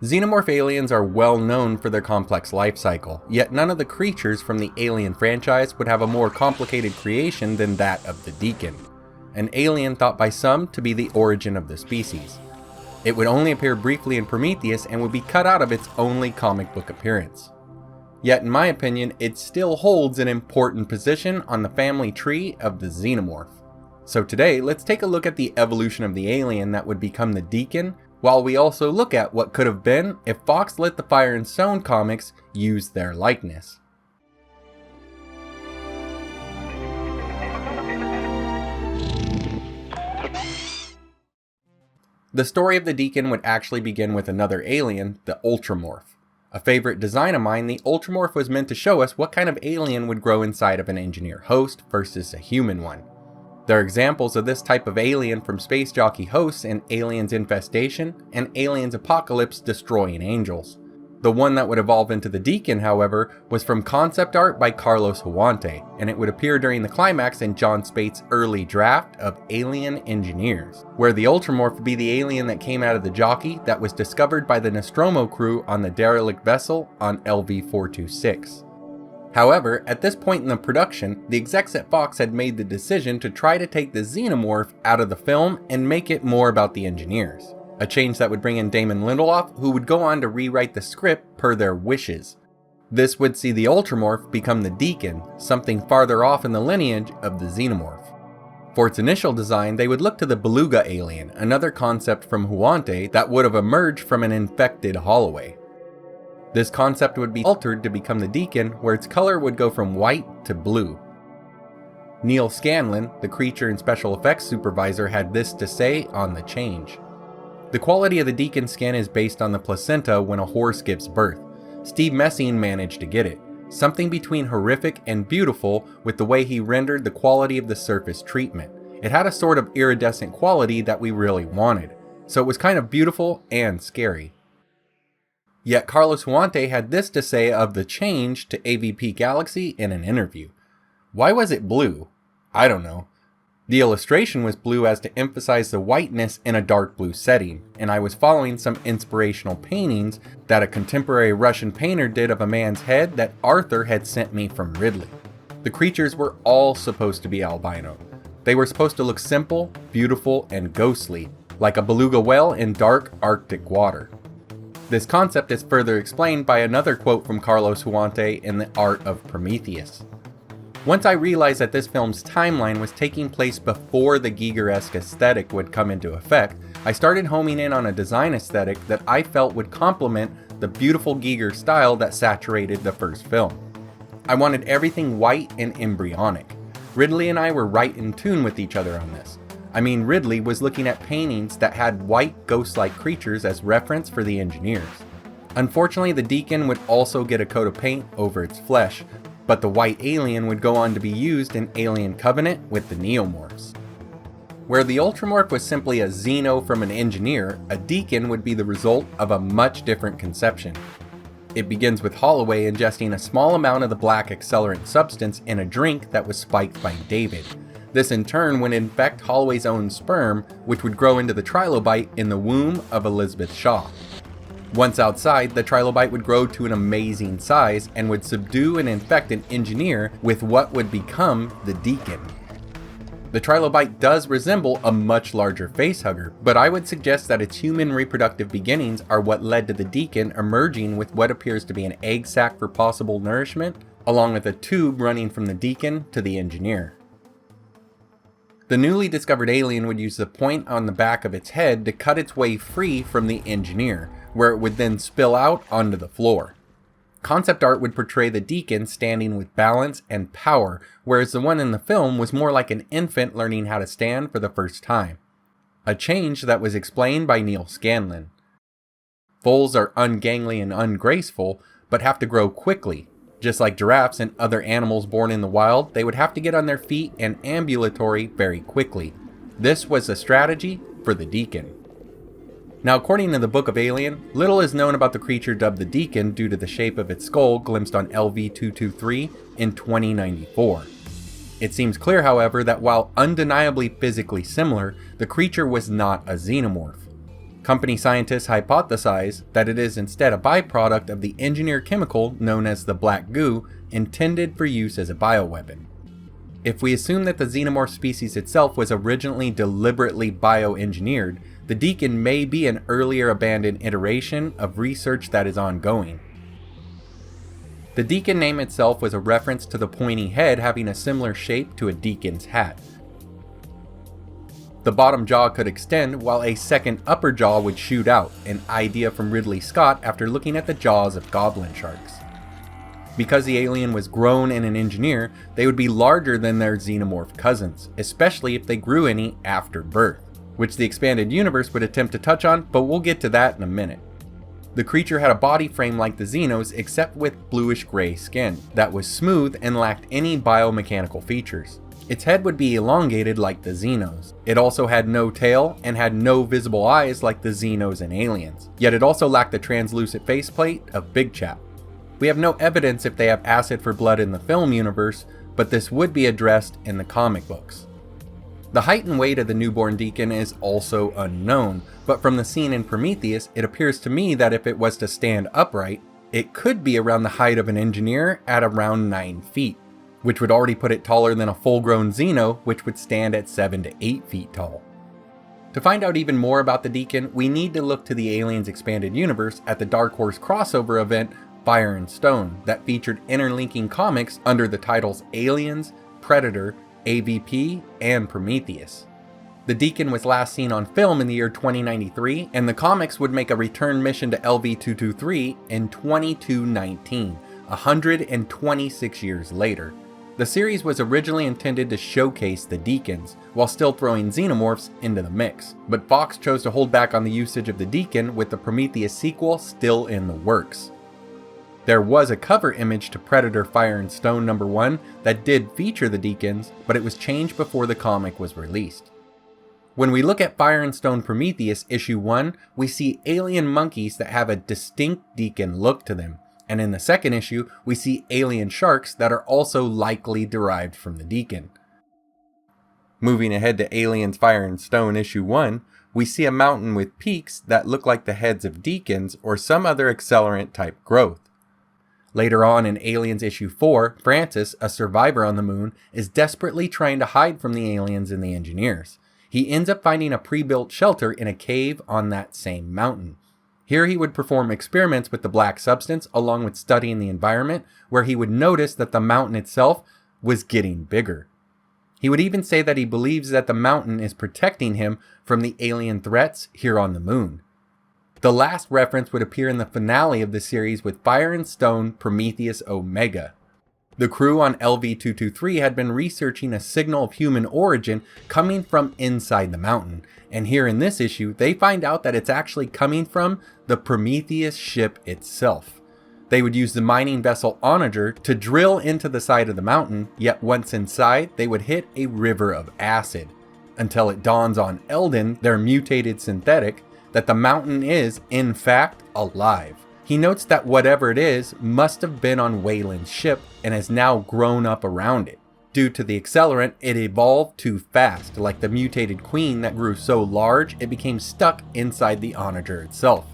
Xenomorph aliens are well known for their complex life cycle, yet none of the creatures from the Alien franchise would have a more complicated creation than that of the Deacon, an alien thought by some to be the origin of the species. It would only appear briefly in Prometheus and would be cut out of its only comic book appearance. Yet in my opinion, it still holds an important position on the family tree of the Xenomorph. So today, let's take a look at the evolution of the alien that would become the Deacon, while we also look at what could have been if Fox let the Fire and Stone comics use their likeness. The story of the Deacon would actually begin with another alien, the Ultramorph. A favorite design of mine, the Ultramorph was meant to show us what kind of alien would grow inside of an engineer host versus a human one. There are examples of this type of alien from Space Jockey hosts in Aliens Infestation and Aliens Apocalypse Destroying Angels. The one that would evolve into the Deacon, however, was from concept art by Carlos Huante, and it would appear during the climax in John Spaihts' early draft of Alien Engineers, where the Ultramorph would be the alien that came out of the jockey that was discovered by the Nostromo crew on the derelict vessel on LV-426. However, at this point in the production, the execs at Fox had made the decision to try to take the Xenomorph out of the film and make it more about the engineers. A change that would bring in Damon Lindelof, who would go on to rewrite the script per their wishes. This would see the Ultramorph become the Deacon, something farther off in the lineage of the Xenomorph. For its initial design, they would look to the Beluga alien, another concept from Huante that would have emerged from an infected Holloway. This concept would be altered to become the Deacon, where its color would go from white to blue. Neil Scanlon, the creature and special effects supervisor, had this to say on the change. The quality of the Deacon skin is based on the placenta when a horse gives birth. Steve Messing managed to get it. Something between horrific and beautiful with the way he rendered the quality of the surface treatment. It had a sort of iridescent quality that we really wanted. So it was kind of beautiful and scary. Yet Carlos Huante had this to say of the change to AVP Galaxy in an interview. Why was it blue? I don't know. The illustration was blue as to emphasize the whiteness in a dark blue setting, and I was following some inspirational paintings that a contemporary Russian painter did of a man's head that Arthur had sent me from Ridley. The creatures were all supposed to be albino. They were supposed to look simple, beautiful, and ghostly, like a beluga whale in dark Arctic water. This concept is further explained by another quote from Carlos Huante in The Art of Prometheus. Once I realized that this film's timeline was taking place before the Giger-esque aesthetic would come into effect, I started homing in on a design aesthetic that I felt would complement the beautiful Giger style that saturated the first film. I wanted everything white and embryonic. Ridley and I were right in tune with each other on this. I mean, Ridley was looking at paintings that had white ghost-like creatures as reference for the engineers. Unfortunately, the Deacon would also get a coat of paint over its flesh, but the white alien would go on to be used in Alien Covenant with the Neomorphs. Where the Ultramorph was simply a Xeno from an engineer, a Deacon would be the result of a much different conception. It begins with Holloway ingesting a small amount of the black accelerant substance in a drink that was spiked by David. This in turn would infect Holloway's own sperm, which would grow into the trilobite in the womb of Elizabeth Shaw. Once outside, the trilobite would grow to an amazing size and would subdue and infect an engineer with what would become the Deacon. The trilobite does resemble a much larger facehugger, but I would suggest that its human reproductive beginnings are what led to the Deacon emerging with what appears to be an egg sac for possible nourishment, along with a tube running from the Deacon to the engineer. The newly discovered alien would use the point on the back of its head to cut its way free from the engineer, where it would then spill out onto the floor. Concept art would portray the Deacon standing with balance and power, whereas the one in the film was more like an infant learning how to stand for the first time. A change that was explained by Neil Scanlon. Foals are ungangly and ungraceful, but have to grow quickly. Just like giraffes and other animals born in the wild, they would have to get on their feet and ambulatory very quickly. This was a strategy for the Deacon. Now, according to the Book of Alien, little is known about the creature dubbed the Deacon due to the shape of its skull glimpsed on LV-223 in 2094. It seems clear, however, that while undeniably physically similar, the creature was not a xenomorph. Company scientists hypothesize that it is instead a byproduct of the engineered chemical known as the black goo, intended for use as a bioweapon. If we assume that the Xenomorph species itself was originally deliberately bioengineered, the Deacon may be an earlier abandoned iteration of research that is ongoing. The Deacon name itself was a reference to the pointy head having a similar shape to a deacon's hat. The bottom jaw could extend while a second upper jaw would shoot out, an idea from Ridley Scott after looking at the jaws of goblin sharks. Because the alien was grown in an engineer, they would be larger than their xenomorph cousins, especially if they grew any after birth, which the expanded universe would attempt to touch on, but we'll get to that in a minute. The creature had a body frame like the Xenos except with bluish gray skin that was smooth and lacked any biomechanical features. Its head would be elongated like the Xenos. It also had no tail and had no visible eyes like the Xenos and aliens, yet it also lacked the translucent faceplate of Big Chap. We have no evidence if they have acid for blood in the film universe, but this would be addressed in the comic books. The height and weight of the newborn Deacon is also unknown, but from the scene in Prometheus, it appears to me that if it was to stand upright, it could be around the height of an engineer at around 9 feet, which would already put it taller than a full-grown Xeno, which would stand at 7 to 8 feet tall. To find out even more about the Deacon, we need to look to the Aliens Expanded Universe at the Dark Horse crossover event Fire and Stone that featured interlinking comics under the titles Aliens, Predator, AVP, and Prometheus. The Deacon was last seen on film in the year 2093, and the comics would make a return mission to LV-223 in 2219, 126 years later. The series was originally intended to showcase the Deacons, while still throwing xenomorphs into the mix, but Fox chose to hold back on the usage of the Deacon with the Prometheus sequel still in the works. There was a cover image to Predator Fire and Stone #1 that did feature the Deacons, but it was changed before the comic was released. When we look at Fire and Stone Prometheus issue 1, we see alien monkeys that have a distinct Deacon look to them, and in the second issue, we see alien sharks that are also likely derived from the Deacon. Moving ahead to Aliens Fire and Stone issue 1, we see a mountain with peaks that look like the heads of Deacons or some other accelerant type growth. Later on in Aliens issue 4, Francis, a survivor on the moon, is desperately trying to hide from the aliens and the engineers. He ends up finding a pre-built shelter in a cave on that same mountain. Here he would perform experiments with the black substance along with studying the environment, where he would notice that the mountain itself was getting bigger. He would even say that he believes that the mountain is protecting him from the alien threats here on the moon. The last reference would appear in the finale of the series with Fire and Stone Prometheus Omega. The crew on LV-223 had been researching a signal of human origin coming from inside the mountain, and here in this issue, they find out that it's actually coming from the Prometheus ship itself. They would use the mining vessel Onager to drill into the side of the mountain, yet once inside, they would hit a river of acid, until it dawns on Eldon, their mutated synthetic, that the mountain is, in fact, alive. He notes that whatever it is must have been on Wayland's ship and has now grown up around it. Due to the accelerant, it evolved too fast, like the mutated queen that grew so large it became stuck inside the Onager itself.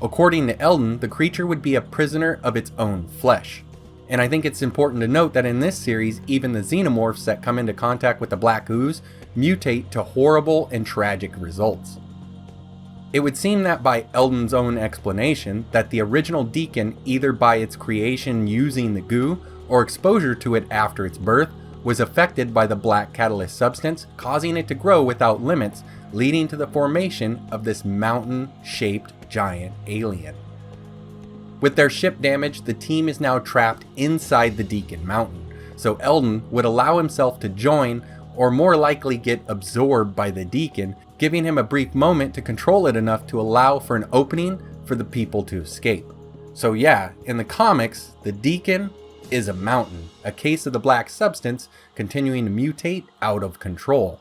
According to Eldon, the creature would be a prisoner of its own flesh. And I think it's important to note that in this series, even the xenomorphs that come into contact with the black ooze mutate to horrible and tragic results. It would seem that by Eldon's own explanation, that the original Deacon, either by its creation using the goo or exposure to it after its birth, was affected by the black catalyst substance, causing it to grow without limits, leading to the formation of this mountain-shaped giant alien. With their ship damaged, the team is now trapped inside the Deacon mountain, so Eldon would allow himself to join, or more likely get absorbed by the Deacon, giving him a brief moment to control it enough to allow for an opening for the people to escape. So yeah, in the comics, the Deacon is a mountain, a case of the black substance continuing to mutate out of control.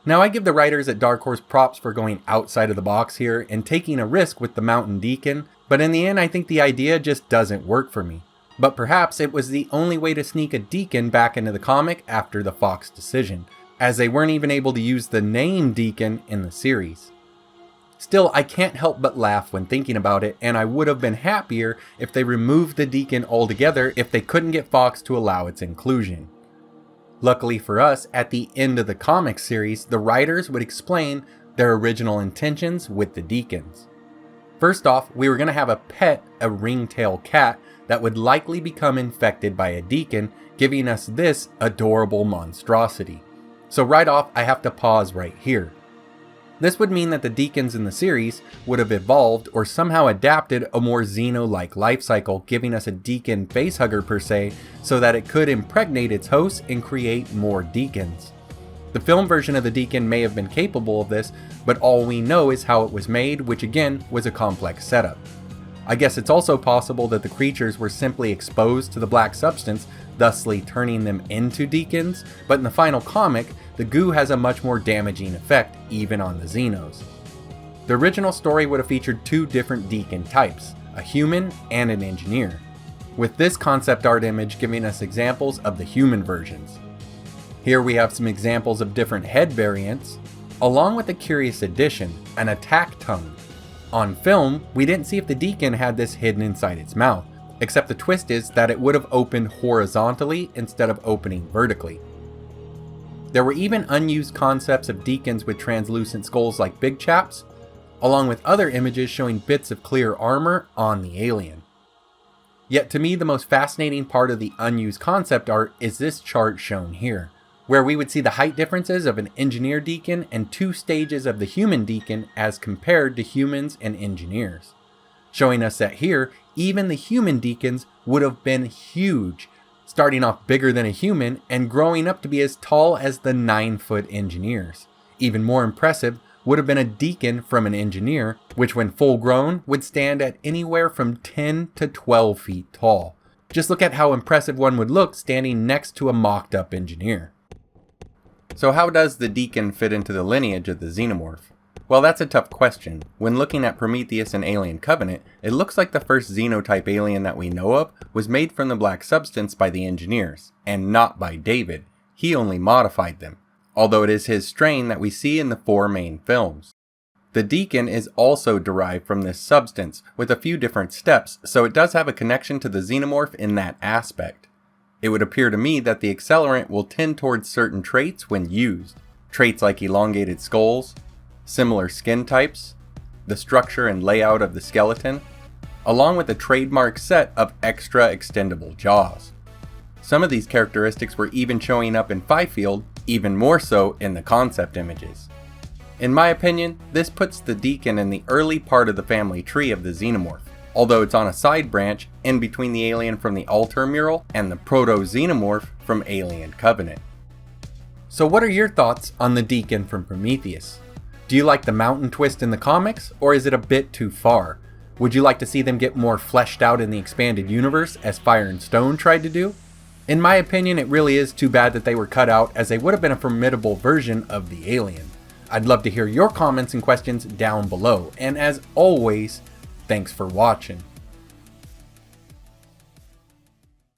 Now I give the writers at Dark Horse props for going outside of the box here and taking a risk with the mountain Deacon, but in the end I think the idea just doesn't work for me. But perhaps it was the only way to sneak a Deacon back into the comic after the Fox decision, as they weren't even able to use the name Deacon in the series. Still, I can't help but laugh when thinking about it, and I would have been happier if they removed the Deacon altogether if they couldn't get Fox to allow its inclusion. Luckily for us, at the end of the comic series, the writers would explain their original intentions with the Deacons. First off, we were going to have a pet, a ringtail cat, that would likely become infected by a Deacon, giving us this adorable monstrosity. So right off, I have to pause right here. This would mean that the Deacons in the series would have evolved or somehow adapted a more Xeno-like life cycle, giving us a Deacon facehugger per se, so that it could impregnate its host and create more Deacons. The film version of the Deacon may have been capable of this, but all we know is how it was made, which again was a complex setup. I guess it's also possible that the creatures were simply exposed to the black substance, thusly turning them into Deacons, but in the final comic, the goo has a much more damaging effect, even on the Xenos. The original story would have featured two different Deacon types, a human and an engineer, with this concept art image giving us examples of the human versions. Here we have some examples of different head variants, along with a curious addition, an attack tongue. On film, we didn't see if the Deacon had this hidden inside its mouth, except the twist is that it would have opened horizontally instead of opening vertically. There were even unused concepts of Deacons with translucent skulls like Big Chaps, along with other images showing bits of clear armor on the alien. Yet to me, the most fascinating part of the unused concept art is this chart shown here, where we would see the height differences of an engineer Deacon and two stages of the human Deacon as compared to humans and engineers, showing us that here, even the human Deacons would have been huge, starting off bigger than a human and growing up to be as tall as the 9-foot engineers. Even more impressive would have been a Deacon from an engineer, which when full grown would stand at anywhere from 10 to 12 feet tall. Just look at how impressive one would look standing next to a mocked up engineer. So how does the Deacon fit into the lineage of the Xenomorph? Well, that's a tough question. When looking at Prometheus and Alien Covenant, it looks like the first Xenotype alien that we know of was made from the black substance by the engineers, and not by David. He only modified them, although it is his strain that we see in the 4 main films. The Deacon is also derived from this substance, with a few different steps, so it does have a connection to the Xenomorph in that aspect. It would appear to me that the accelerant will tend towards certain traits when used. Traits like elongated skulls, similar skin types, the structure and layout of the skeleton, along with a trademark set of extra extendable jaws. Some of these characteristics were even showing up in Fifield, even more so in the concept images. In my opinion, this puts the Deacon in the early part of the family tree of the Xenomorph, although it's on a side branch in between the alien from the altar mural and the proto-Xenomorph from Alien Covenant. So what are your thoughts on the Deacon from Prometheus? Do you like the mountain twist in the comics, or is it a bit too far? Would you like to see them get more fleshed out in the expanded universe, as Fire and Stone tried to do? In my opinion, it really is too bad that they were cut out, as they would have been a formidable version of the alien. I'd love to hear your comments and questions down below, and as always, thanks for watching.